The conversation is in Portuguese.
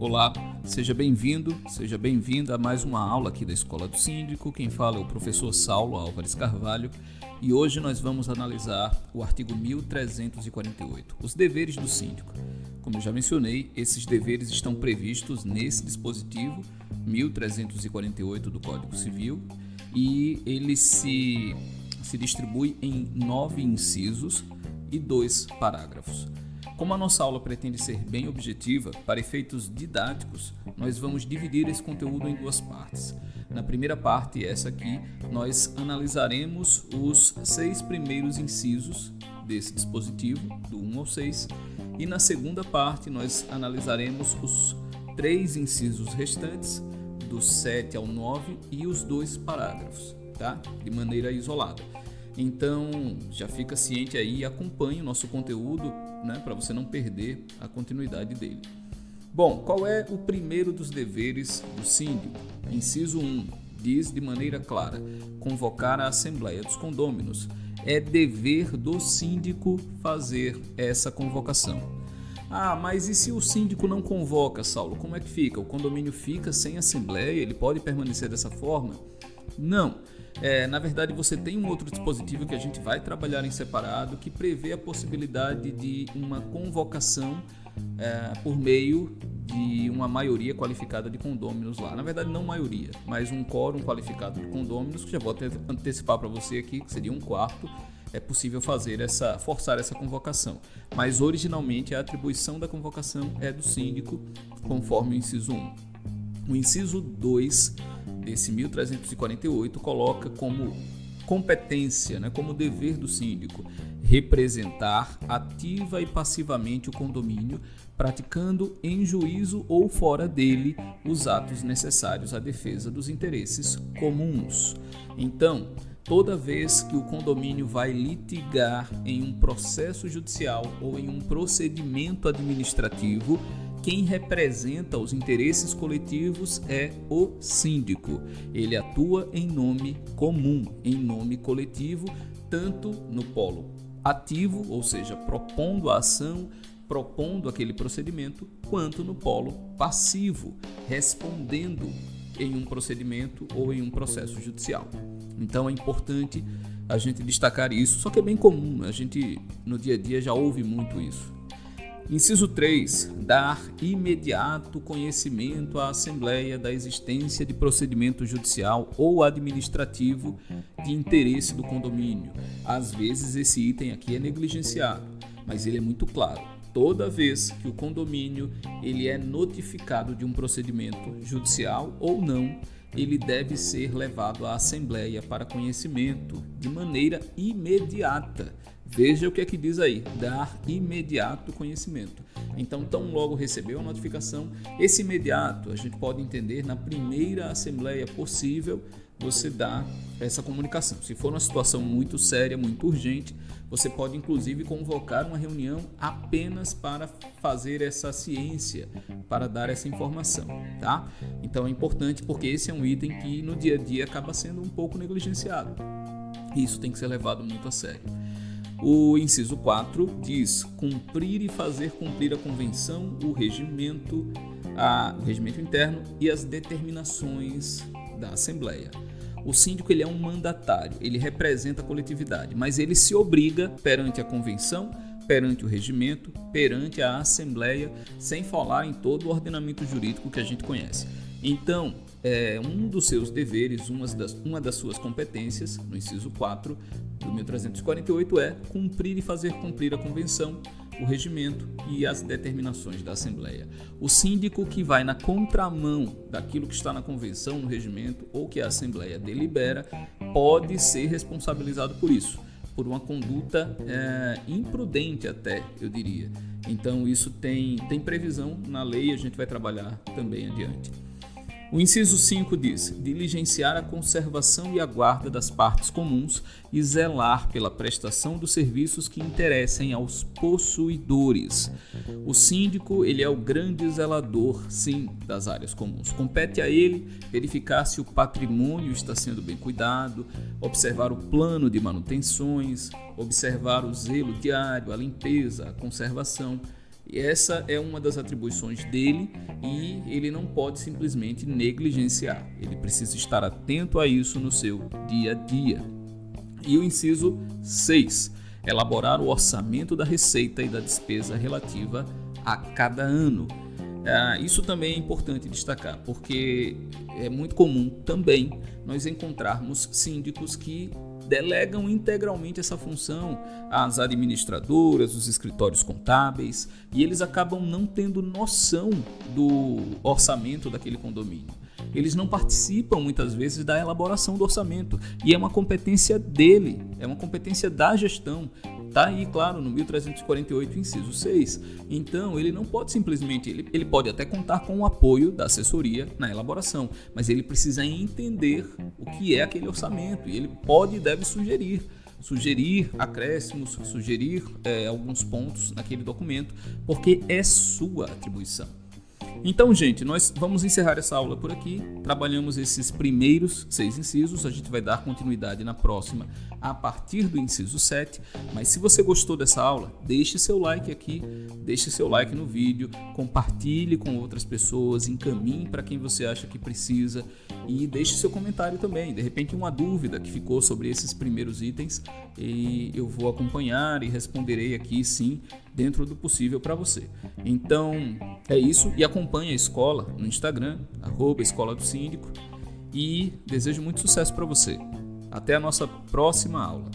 Olá, seja bem-vindo, seja bem-vinda a mais uma aula aqui da Escola do Síndico. Quem fala é o professor Saulo Álvares Carvalho e hoje nós vamos analisar o artigo 1348, os deveres do síndico. Como eu já mencionei, esses deveres estão previstos nesse dispositivo 1348 do Código Civil e ele se distribui em 9 incisos e 2 parágrafos. Como a nossa aula pretende ser bem objetiva, para efeitos didáticos, nós vamos dividir esse conteúdo em 2 partes. Na primeira parte, essa aqui, nós analisaremos os 6 primeiros incisos desse dispositivo, do 1 ao 6, e na segunda parte nós analisaremos os 3 incisos restantes, do 7 ao 9, e os 2 parágrafos, tá? De maneira isolada. Então, já fica ciente aí e acompanhe o nosso conteúdo, né, para você não perder a continuidade dele. Bom, qual é o primeiro dos deveres do síndico? Inciso 1, diz de maneira clara, convocar a Assembleia dos Condôminos. É dever do síndico fazer essa convocação. Ah, mas e se o síndico não convoca, Saulo? Como é que fica? O condomínio fica sem assembleia? Ele pode permanecer dessa forma? Não. Na verdade, você tem um outro dispositivo que a gente vai trabalhar em separado que prevê a possibilidade de uma convocação por meio de uma maioria qualificada de condôminos lá. Na verdade, não maioria, mas um quórum qualificado de condôminos, que já vou antecipar para você aqui, que seria 1/4, é possível forçar essa convocação. Mas originalmente a atribuição da convocação é do síndico, conforme o inciso 1. O inciso 2 desse 1348 coloca como competência, como dever do síndico, representar ativa e passivamente o condomínio, praticando em juízo ou fora dele os atos necessários à defesa dos interesses comuns. Então, toda vez que o condomínio vai litigar em um processo judicial ou em um procedimento administrativo, quem representa os interesses coletivos é o síndico. Ele atua em nome comum, em nome coletivo, tanto no polo ativo, ou seja, propondo a ação, propondo aquele procedimento, quanto no polo passivo, respondendo em um procedimento ou em um processo judicial. Então é importante a gente destacar isso, só que é bem comum, a gente no dia a dia já ouve muito isso. Inciso 3. Dar imediato conhecimento à Assembleia da existência de procedimento judicial ou administrativo de interesse do condomínio. Às vezes esse item aqui é negligenciado, mas ele é muito claro. Toda vez que o condomínio ele é notificado de um procedimento judicial ou não, ele deve ser levado à Assembleia para conhecimento de maneira imediata. Veja o que é que diz aí, dar imediato conhecimento. Então, tão logo recebeu a notificação, esse imediato a gente pode entender na primeira assembleia possível, você dá essa comunicação. Se for uma situação muito séria, muito urgente, você pode inclusive convocar uma reunião apenas para fazer essa ciência, para dar essa informação, tá? Então é importante porque esse é um item que no dia a dia acaba sendo um pouco negligenciado. E isso tem que ser levado muito a sério. O inciso 4 diz cumprir e fazer cumprir a convenção, o regimento interno e as determinações da Assembleia. O síndico ele é um mandatário, ele representa a coletividade, mas ele se obriga perante a convenção, perante o regimento, perante a Assembleia, sem falar em todo o ordenamento jurídico que a gente conhece. Então, um dos seus deveres, uma das suas competências, no inciso 4 do 1348, é cumprir e fazer cumprir a convenção, o regimento e as determinações da Assembleia. O síndico que vai na contramão daquilo que está na convenção, no regimento ou que a Assembleia delibera, pode ser responsabilizado por isso, por uma conduta imprudente até, eu diria. Então isso tem previsão na lei e a gente vai trabalhar também adiante. O inciso 5 diz, diligenciar a conservação e a guarda das partes comuns e zelar pela prestação dos serviços que interessem aos possuidores. O síndico, ele é o grande zelador, sim, das áreas comuns. Compete a ele verificar se o patrimônio está sendo bem cuidado, observar o plano de manutenções, observar o zelo diário, a limpeza, a conservação. E essa é uma das atribuições dele e ele não pode simplesmente negligenciar. Ele precisa estar atento a isso no seu dia a dia. E o inciso 6, elaborar o orçamento da receita e da despesa relativa a cada ano. Isso também é importante destacar, porque é muito comum também nós encontrarmos síndicos que delegam integralmente essa função às administradoras, os escritórios contábeis, e eles acabam não tendo noção do orçamento daquele condomínio. Eles não participam muitas vezes da elaboração do orçamento, e é uma competência dele, é uma competência da gestão. Está aí, claro, no 1348, inciso 6. Então, ele não pode simplesmente, ele pode até contar com o apoio da assessoria na elaboração, mas ele precisa entender o que é aquele orçamento e ele pode e deve sugerir acréscimos, sugerir alguns pontos naquele documento, porque é sua atribuição. Então, gente, nós vamos encerrar essa aula por aqui. Trabalhamos esses primeiros 6 incisos. A gente vai dar continuidade na próxima a partir do inciso 7. Mas se você gostou dessa aula, deixe seu like aqui, deixe seu like no vídeo, compartilhe com outras pessoas, encaminhe para quem você acha que precisa e deixe seu comentário também. De repente, uma dúvida que ficou sobre esses primeiros itens e eu vou acompanhar e responderei aqui, sim, dentro do possível para você. Então, é isso. E acompanhe a escola no Instagram, @Escola do Síndico. E desejo muito sucesso para você. Até a nossa próxima aula.